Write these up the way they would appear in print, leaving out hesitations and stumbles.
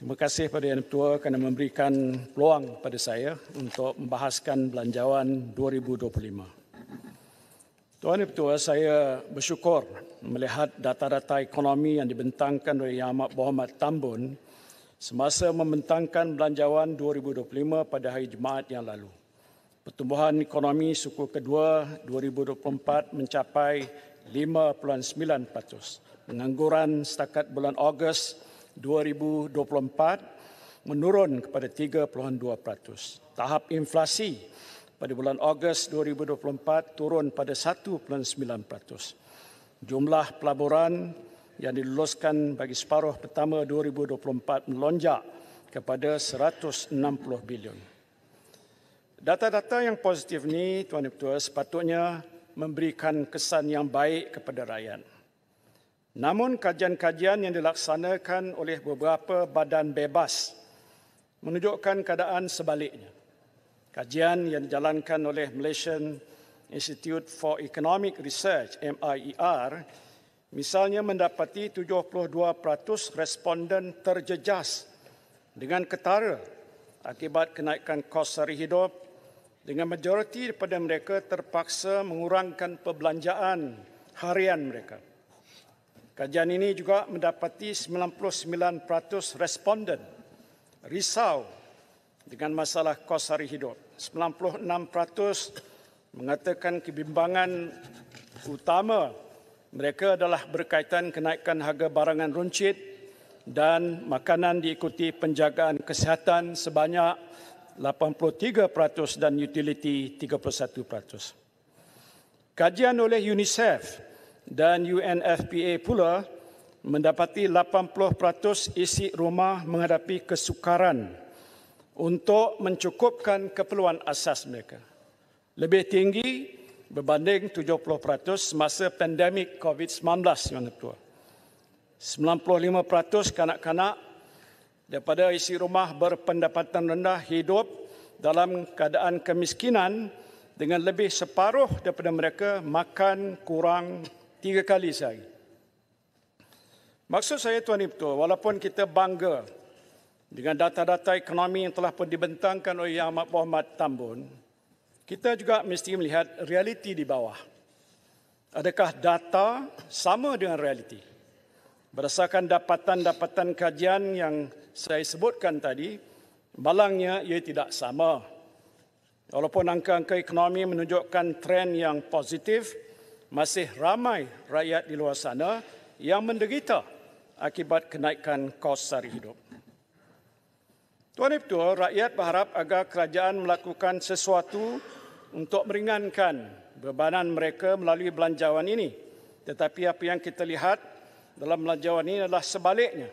Terima kasih kepada Yang Ketua kerana memberikan peluang kepada saya untuk membahaskan Belanjawan 2025. Tuan Yang Ketua, saya bersyukur melihat data-data ekonomi yang dibentangkan oleh Yang Amat Berhormat Tambun semasa membentangkan Belanjawan 2025 pada hari Jumaat yang lalu. Pertumbuhan ekonomi suku kedua 2024 mencapai 5.9%. Pengangguran setakat bulan Ogos 2024 menurun kepada 3.2%. Tahap inflasi pada bulan Ogos 2024 turun pada 1.9%. Jumlah pelaburan yang diluluskan bagi separuh pertama 2024 melonjak kepada 160 bilion. Data-data yang positif ini, Tuan Ketua, sepatutnya memberikan kesan yang baik kepada rakyat. Namun kajian-kajian yang dilaksanakan oleh beberapa badan bebas menunjukkan keadaan sebaliknya. Kajian yang dijalankan oleh Malaysian Institute for Economic Research, MIER, misalnya mendapati 72% responden terjejas dengan ketara akibat kenaikan kos sara hidup, dengan majoriti daripada mereka terpaksa mengurangkan perbelanjaan harian mereka. Kajian ini juga mendapati 99% responden risau dengan masalah kos sara hidup. 96% mengatakan kebimbangan utama mereka adalah berkaitan kenaikan harga barangan runcit dan makanan, diikuti penjagaan kesihatan sebanyak 83% dan utiliti 31%. Kajian oleh UNICEF dan UNFPA pula mendapati 80% isi rumah menghadapi kesukaran untuk mencukupkan keperluan asas mereka. Lebih tinggi berbanding 70% semasa pandemik COVID-19 yang ketua. 95% kanak-kanak daripada isi rumah berpendapatan rendah hidup dalam keadaan kemiskinan, dengan lebih separuh daripada mereka makan kurang 3 kali sehari. Maksud saya, Tuan Ketua, walaupun kita bangga dengan data-data ekonomi yang telah pun dibentangkan oleh Yang Amat Berhormat Tambun, kita juga mesti melihat realiti di bawah. Adakah data sama dengan realiti? Berdasarkan dapatan-dapatan kajian yang saya sebutkan tadi, malangnya ia tidak sama. Walaupun angka-angka ekonomi menunjukkan tren yang positif, masih ramai rakyat di luar sana yang menderita akibat kenaikan kos sara hidup. Tuan Ketua, rakyat berharap agar kerajaan melakukan sesuatu untuk meringankan bebanan mereka melalui belanjawan ini. Tetapi apa yang kita lihat dalam belanjawan ini adalah sebaliknya.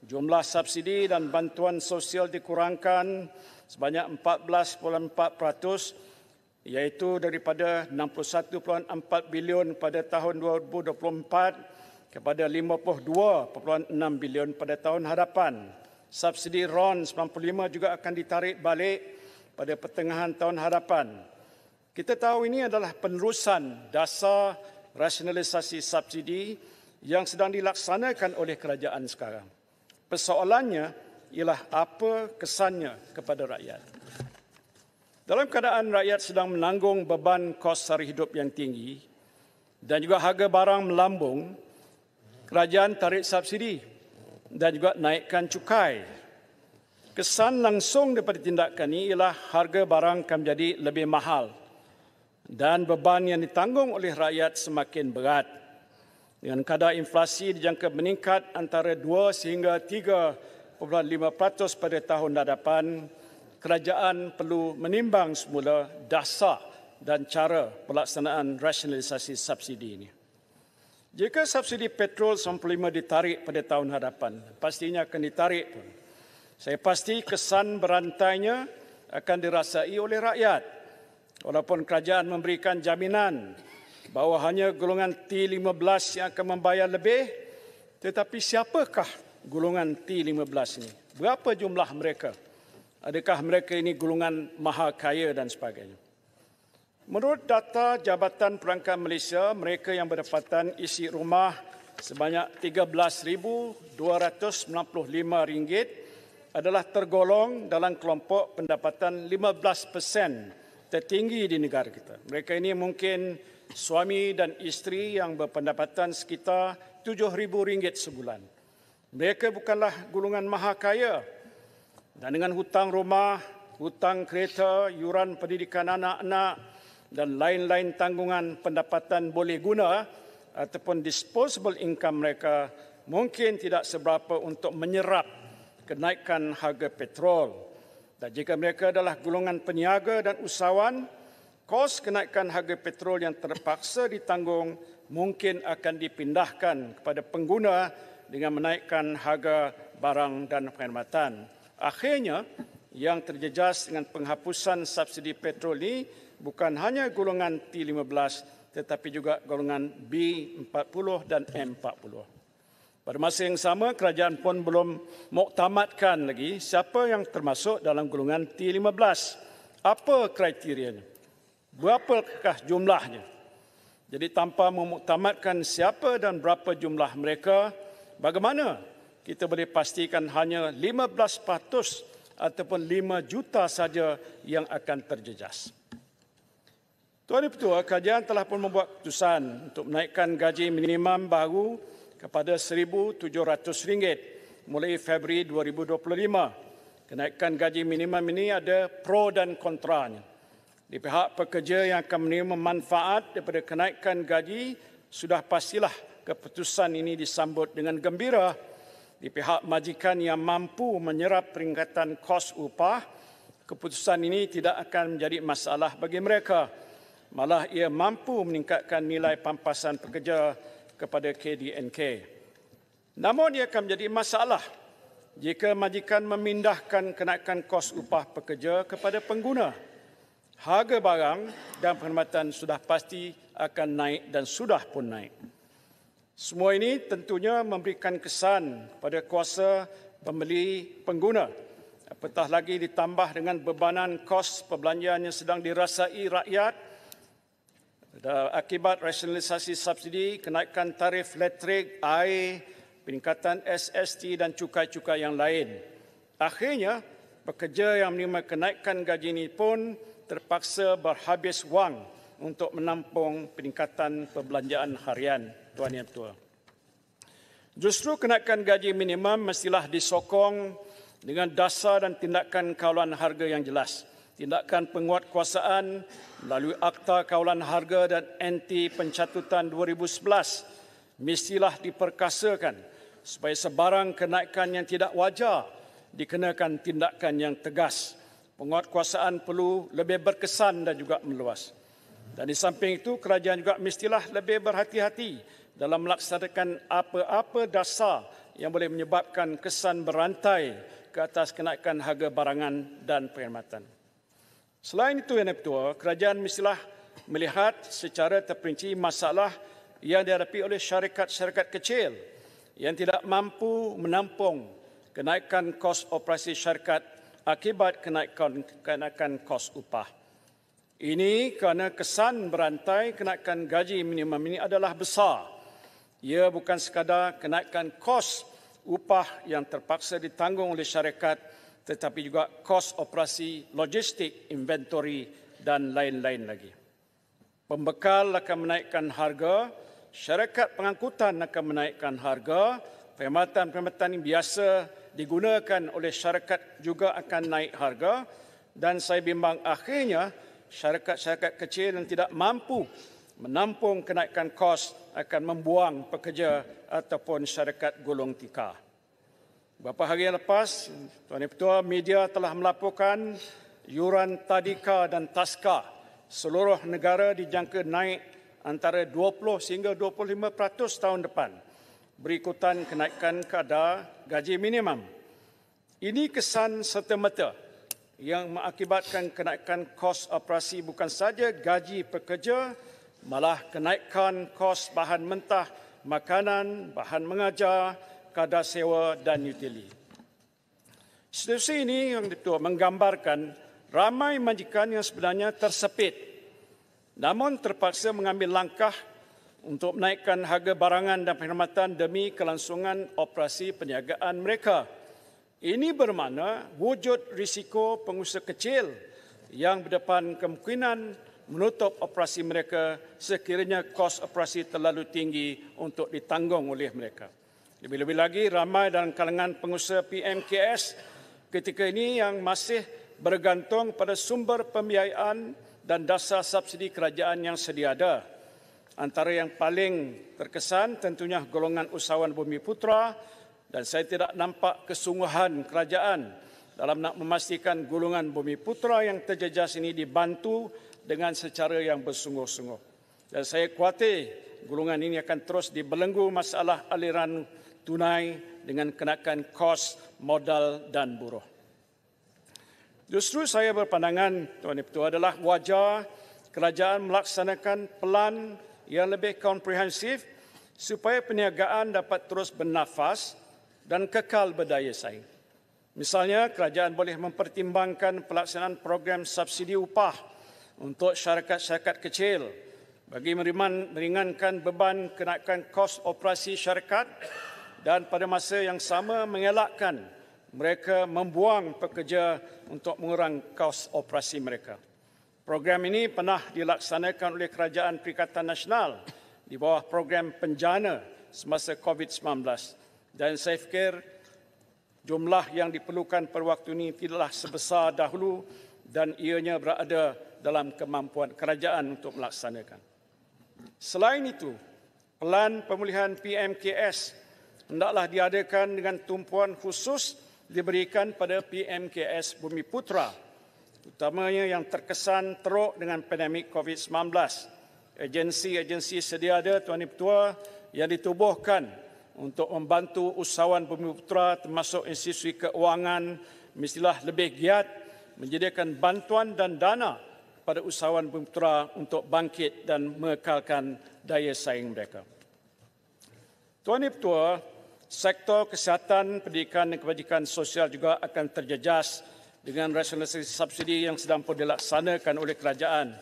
Jumlah subsidi dan bantuan sosial dikurangkan sebanyak 14.4%, iaitu daripada 61.4 bilion pada tahun 2024 kepada 52.6 bilion pada tahun hadapan. Subsidi RON 95 juga akan ditarik balik pada pertengahan tahun hadapan. Kita tahu ini adalah penerusan dasar rasionalisasi subsidi yang sedang dilaksanakan oleh kerajaan sekarang. Persoalannya ialah apa kesannya kepada rakyat. Dalam keadaan rakyat sedang menanggung beban kos sara hidup yang tinggi dan juga harga barang melambung, kerajaan tarik subsidi dan juga naikkan cukai. Kesan langsung daripada tindakan ini ialah harga barang akan menjadi lebih mahal dan beban yang ditanggung oleh rakyat semakin berat. Dengan kadar inflasi dijangka meningkat antara 2 sehingga 3.5% pada tahun hadapan, kerajaan perlu menimbang semula dasar dan cara pelaksanaan rasionalisasi subsidi ini. Jika subsidi petrol 95 ditarik pada tahun hadapan, pastinya akan ditarik pun. Saya pasti kesan berantainya akan dirasai oleh rakyat. Walaupun kerajaan memberikan jaminan bahawa hanya golongan T15 yang akan membayar lebih, tetapi siapakah golongan T15 ini? Berapa jumlah mereka? Adakah mereka ini golongan maha kaya dan sebagainya? Menurut data Jabatan Perangkat Malaysia, mereka yang berdapatan isi rumah sebanyak RM13,295 adalah tergolong dalam kelompok pendapatan 15% tertinggi di negara kita. Mereka ini mungkin suami dan isteri yang berpendapatan sekitar RM7,000 sebulan. Mereka bukanlah golongan maha kaya dan dengan hutang rumah, hutang kereta, yuran pendidikan anak-anak dan lain-lain tanggungan pendapatan boleh guna ataupun disposable income mereka mungkin tidak seberapa untuk menyerap kenaikan harga petrol. Dan jika mereka adalah golongan peniaga dan usahawan, kos kenaikan harga petrol yang terpaksa ditanggung mungkin akan dipindahkan kepada pengguna dengan menaikkan harga barang dan perkhidmatan. Akhirnya, yang terjejas dengan penghapusan subsidi petrol ini bukan hanya golongan T15 tetapi juga golongan B40 dan M40. Pada masa yang sama, kerajaan pun belum muktamadkan lagi siapa yang termasuk dalam golongan T15. Apa kriterianya? Berapakah jumlahnya? Jadi tanpa memuktamadkan siapa dan berapa jumlah mereka, bagaimana kita boleh pastikan hanya 15% ataupun 5 juta saja yang akan terjejas? Tuan Ibu Ketua, kerajaan telah pun membuat keputusan untuk menaikkan gaji minimum baru kepada RM1,700 mulai Februari 2025. Kenaikan gaji minimum ini ada pro dan kontranya. Di pihak pekerja yang akan menerima manfaat daripada kenaikan gaji, sudah pastilah keputusan ini disambut dengan gembira. Di pihak majikan yang mampu menyerap peningkatan kos upah, keputusan ini tidak akan menjadi masalah bagi mereka. Malah ia mampu meningkatkan nilai pampasan pekerja kepada KDNK. Namun ia akan menjadi masalah jika majikan memindahkan kenaikan kos upah pekerja kepada pengguna. Harga barang dan perkhidmatan sudah pasti akan naik dan sudah pun naik. Semua ini tentunya memberikan kesan pada kuasa pembeli pengguna. Apatah lagi ditambah dengan bebanan kos perbelanjaan yang sedang dirasai rakyat akibat rasionalisasi subsidi, kenaikan tarif elektrik, air, peningkatan SST dan cukai-cukai yang lain. Akhirnya, pekerja yang menerima kenaikan gaji ini pun terpaksa berhabis wang untuk menampung peningkatan perbelanjaan harian. Tuan Yang Ketua, justru kenaikan gaji minimum mestilah disokong dengan dasar dan tindakan kawalan harga yang jelas. Tindakan penguatkuasaan melalui Akta Kawalan Harga dan Anti Pencatutan 2011 mestilah diperkasakan supaya sebarang kenaikan yang tidak wajar dikenakan tindakan yang tegas. Penguatkuasaan perlu lebih berkesan dan juga meluas. Dan di samping itu, kerajaan juga mestilah lebih berhati-hati dalam melaksanakan apa-apa dasar yang boleh menyebabkan kesan berantai ke atas kenaikan harga barangan dan perkhidmatan. Selain itu, Yang Ketua, kerajaan mestilah melihat secara terperinci masalah yang dihadapi oleh syarikat-syarikat kecil yang tidak mampu menampung kenaikan kos operasi syarikat akibat kenaikan kos upah. Ini kerana kesan berantai kenaikan gaji minimum ini adalah besar. Ia bukan sekadar kenaikan kos upah yang terpaksa ditanggung oleh syarikat, tetapi juga kos operasi logistik, inventory dan lain-lain lagi. Pembekal akan menaikkan harga, syarikat pengangkutan akan menaikkan harga, perkhidmatan-perkhidmatan yang biasa digunakan oleh syarikat juga akan naik harga, dan saya bimbang akhirnya syarikat-syarikat kecil yang tidak mampu menampung kenaikan kos akan membuang pekerja ataupun syarikat gulung tikar. Beberapa hari yang lepas, Tuan Ketua, media telah melaporkan yuran tadika dan taska seluruh negara dijangka naik antara 20 sehingga 25% tahun depan berikutan kenaikan kadar gaji minimum. Ini kesan serta-merta yang mengakibatkan kenaikan kos operasi bukan saja gaji pekerja, malah kenaikan kos bahan mentah, makanan, bahan mengajar, kadar sewa dan utili. Situasi ini yang menggambarkan ramai majikan yang sebenarnya tersepit, namun terpaksa mengambil langkah untuk menaikkan harga barangan dan perkhidmatan demi kelangsungan operasi perniagaan mereka. Ini bermakna wujud risiko pengusaha kecil yang berdepan kemungkinan menutup operasi mereka sekiranya kos operasi terlalu tinggi untuk ditanggung oleh mereka. Lebih-lebih lagi, ramai dalam kalangan pengusaha PMKS ketika ini yang masih bergantung pada sumber pembiayaan dan dasar subsidi kerajaan yang sedia ada. Antara yang paling terkesan tentunya golongan usahawan Bumiputera, dan saya tidak nampak kesungguhan kerajaan dalam nak memastikan golongan Bumiputera yang terjejas ini dibantu dengan secara yang bersungguh-sungguh. Dan saya khawatir golongan ini akan terus dibelenggu masalah aliran tunai dengan kenakan kos, modal dan buruh. Justru saya berpandangan, Tuan Ketua, adalah wajar kerajaan melaksanakan pelan yang lebih komprehensif supaya perniagaan dapat terus bernafas dan kekal berdaya saing. Misalnya, kerajaan boleh mempertimbangkan pelaksanaan program subsidi upah untuk syarikat-syarikat kecil bagi meringankan beban kenaikan kos operasi syarikat dan pada masa yang sama mengelakkan mereka membuang pekerja untuk mengurang kos operasi mereka. Program ini pernah dilaksanakan oleh Kerajaan Perikatan Nasional di bawah program penjana semasa COVID-19. Dan saya fikir jumlah yang diperlukan pada waktu ini tidaklah sebesar dahulu dan ianya berada dalam kemampuan kerajaan untuk melaksanakan. Selain itu, pelan pemulihan PMKS hendaklah diadakan dengan tumpuan khusus diberikan pada PMKS Bumiputera, utamanya yang terkesan teruk dengan pandemik COVID-19. Agensi-agensi sedia ada, Tuan Ketua, yang ditubuhkan untuk membantu usahawan Bumiputera termasuk institusi keuangan mestilah lebih giat menyediakan bantuan dan dana pada usahawan Bumiputera untuk bangkit dan mengekalkan daya saing mereka. Tuan Ketua, sektor kesihatan, pendidikan dan kebajikan sosial juga akan terjejas dengan rasionalisasi subsidi yang sedang pun dilaksanakan oleh kerajaan.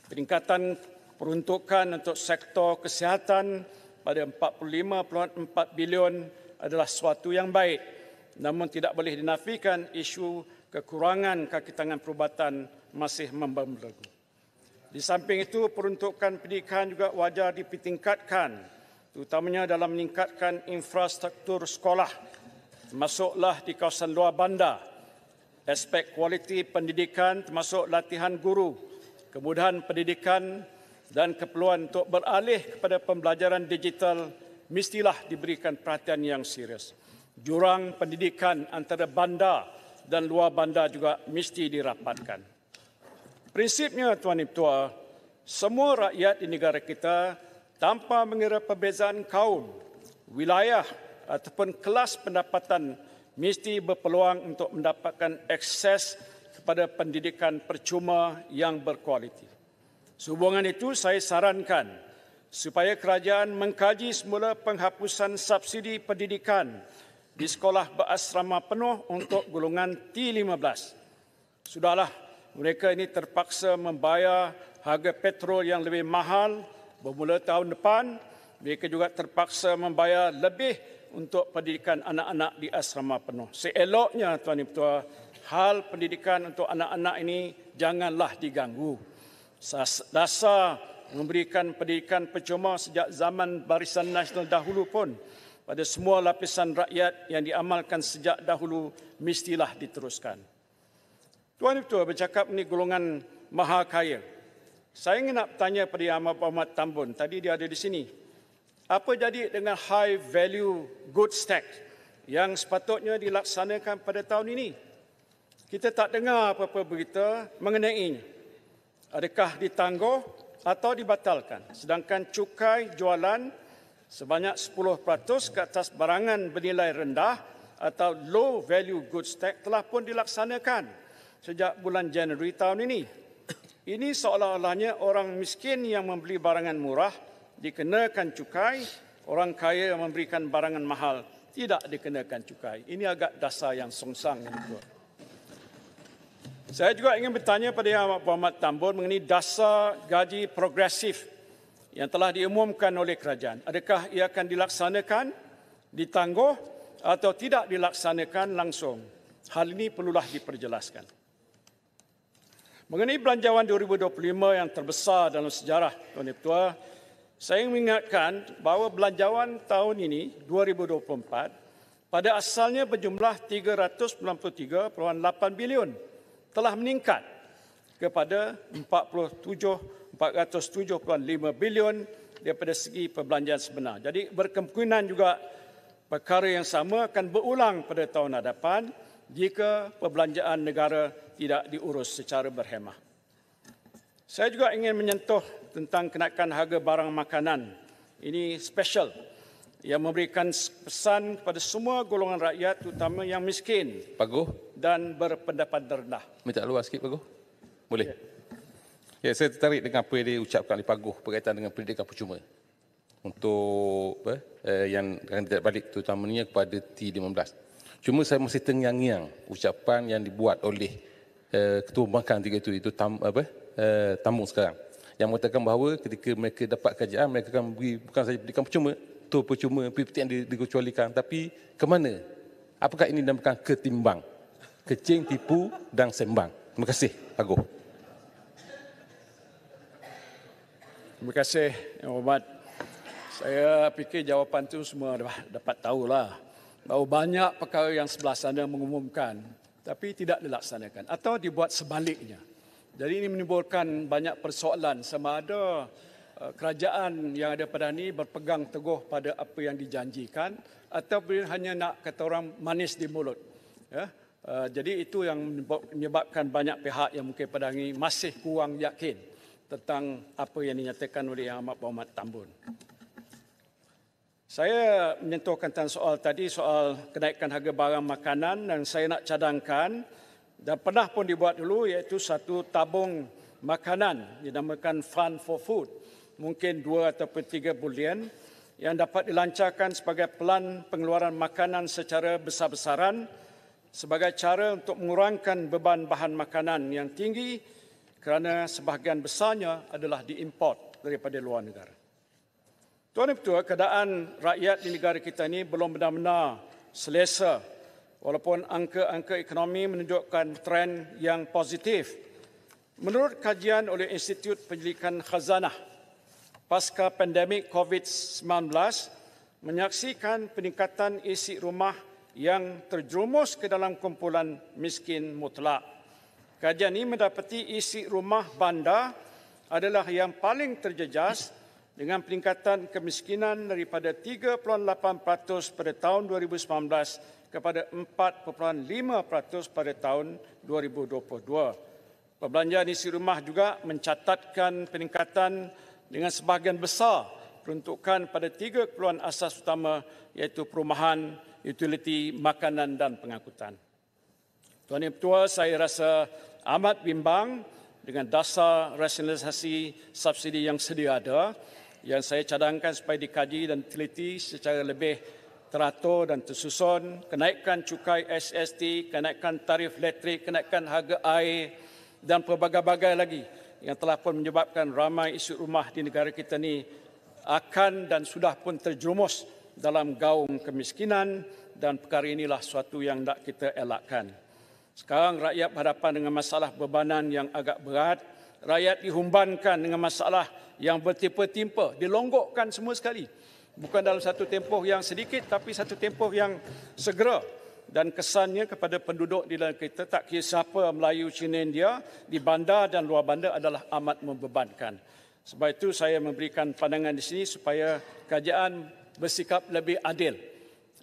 Peningkatan peruntukan untuk sektor kesihatan pada 45.4 bilion adalah suatu yang baik, namun tidak boleh dinafikan isu kekurangan kaki tangan perubatan masih membelenggu. Di samping itu, peruntukan pendidikan juga wajar ditingkatkan, terutamanya dalam meningkatkan infrastruktur sekolah, termasuklah di kawasan luar bandar. Aspek kualiti pendidikan termasuk latihan guru, kemudahan pendidikan dan keperluan untuk beralih kepada pembelajaran digital mestilah diberikan perhatian yang serius. Jurang pendidikan antara bandar dan luar bandar juga mesti dirapatkan. Prinsipnya, Tuan Ketua, semua rakyat di negara kita tanpa mengira perbezaan kaum, wilayah ataupun kelas pendapatan mesti berpeluang untuk mendapatkan akses kepada pendidikan percuma yang berkualiti. Sehubungan itu, saya sarankan supaya kerajaan mengkaji semula penghapusan subsidi pendidikan di sekolah berasrama penuh untuk golongan T15. Sudahlah, mereka ini terpaksa membayar harga petrol yang lebih mahal bermula tahun depan. Mereka juga terpaksa membayar lebih untuk pendidikan anak-anak di asrama penuh. Seeloknya, Tuan Ketua, hal pendidikan untuk anak-anak ini janganlah diganggu. Dasar memberikan pendidikan percuma sejak zaman Barisan Nasional dahulu pun pada semua lapisan rakyat yang diamalkan sejak dahulu mestilah diteruskan. Tuan Ketua, bercakap ini golongan maha kaya. Saya ingin nak bertanya pada Yang Amat Berhormat Tambun, tadi dia ada di sini. Apa jadi dengan high value goods tax yang sepatutnya dilaksanakan pada tahun ini? Kita tak dengar apa-apa berita mengenainya. Adakah ditangguh atau dibatalkan? Sedangkan cukai jualan sebanyak 10% ke atas barangan bernilai rendah atau low value goods tax telah pun dilaksanakan sejak bulan Januari tahun ini. Ini seolah-olahnya orang miskin yang membeli barangan murah dikenakan cukai, orang kaya yang memberikan barangan mahal tidak dikenakan cukai. Ini agak dasar yang songsang. Saya juga ingin bertanya pada Yang Amat Berhormat Tambun mengenai dasar gaji progresif yang telah diumumkan oleh kerajaan. Adakah ia akan dilaksanakan, ditangguh atau tidak dilaksanakan langsung. Hal ini perlulah diperjelaskan. Mengenai belanjawan 2025 yang terbesar dalam sejarah, Tuan Ketua, saya mengingatkan bahawa belanjawan tahun ini, 2024, pada asalnya berjumlah 393.8 bilion, telah meningkat kepada 407.5 bilion daripada segi perbelanjaan sebenar. Jadi berkemungkinan juga perkara yang sama akan berulang pada tahun hadapan jika perbelanjaan negara tidak diurus secara berhemah. Saya juga ingin menyentuh tentang kenaikan harga barang makanan. Ini special yang memberikan pesan kepada semua golongan rakyat, terutama yang miskin Pak Goh, dan berpendapatan rendah. minta luar sikit Pak Goh. Boleh? Ya, saya tertarik dengan apa yang diucapkan oleh Pak Goh berkaitan dengan pendidikan percuma untuk yang akan tidak balik, terutamanya kepada T15. Cuma saya masih terngiang-ngiang ucapan yang dibuat oleh Ketua Pembangkang itu Tambun sekarang, yang mengatakan bahawa ketika mereka dapat kerajaan, mereka akan beri bukan saja pendidikan percuma, tu percuma, PPT yang dikecualikan, tapi ke mana? Apakah ini dinamakan ketimbang? Kecing, tipu dan sembang. Terima kasih, Pak Goh. Terima kasih, Yang Hormat. Saya fikir jawapan itu semua dapat tahulah bahawa banyak perkara yang sebelah sana mengumumkan tapi tidak dilaksanakan atau dibuat sebaliknya. Jadi ini menimbulkan banyak persoalan sama ada kerajaan yang ada pada ini berpegang teguh pada apa yang dijanjikan atau hanya nak kata orang manis di mulut. Ya? Jadi itu yang menyebabkan banyak pihak yang mungkin pada ini masih kurang yakin tentang apa yang dinyatakan oleh Yang Amat Berhormat Tambun. Saya menyentuhkan tentang soal tadi, soal kenaikan harga barang makanan, dan saya nak cadangkan dan pernah pun dibuat dulu, iaitu satu tabung makanan dinamakan Fund for Food, mungkin 2 ataupun 3 bilion yang dapat dilancarkan sebagai pelan pengeluaran makanan secara besar-besaran sebagai cara untuk mengurangkan beban bahan makanan yang tinggi kerana sebahagian besarnya adalah diimport daripada luar negara. Tuan Ketua, keadaan rakyat di negara kita ini belum benar-benar selesa walaupun angka-angka ekonomi menunjukkan tren yang positif. Menurut kajian oleh Institut Penyelidikan Khazanah, pasca pandemik COVID-19 menyaksikan peningkatan isi rumah yang terjerumus ke dalam kumpulan miskin mutlak. Kajian ini mendapati isi rumah bandar adalah yang paling terjejas dengan peningkatan kemiskinan daripada 3.8% pada tahun 2019 kepada 4.5% pada tahun 2022. Perbelanjaan isi rumah juga mencatatkan peningkatan dengan sebahagian besar peruntukan pada 3 keperluan asas utama, iaitu perumahan, utiliti, makanan dan pengangkutan. Tuan Yang Ketua, saya rasa amat bimbang dengan dasar rasionalisasi subsidi yang sedia ada, yang saya cadangkan supaya dikaji dan diteliti secara lebih teratur dan tersusun, kenaikan cukai SST, kenaikan tarif elektrik, kenaikan harga air dan pelbagai-bagai lagi yang telah pun menyebabkan ramai isi rumah di negara kita ini akan dan sudah pun terjerumus dalam gaung kemiskinan, dan perkara inilah suatu yang tak kita elakkan. Sekarang rakyat berhadapan dengan masalah bebanan yang agak berat, rakyat dihumbankan dengan masalah yang bertimpa-timpa, dilonggokkan semua sekali. Bukan dalam satu tempoh yang sedikit, tapi satu tempoh yang segera. Dan kesannya kepada penduduk di dalam kita, tak kira siapa, Melayu, Cina, India, di bandar dan luar bandar adalah amat membebankan. Sebab itu saya memberikan pandangan di sini supaya kerajaan bersikap lebih adil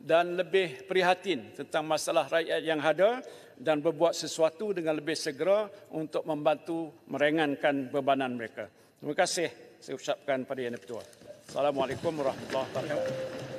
dan lebih prihatin tentang masalah rakyat yang ada dan berbuat sesuatu dengan lebih segera untuk membantu meringankan bebanan mereka. Terima kasih saya ucapkan pada Yang Ketua. Assalamualaikum warahmatullahi wabarakatuh.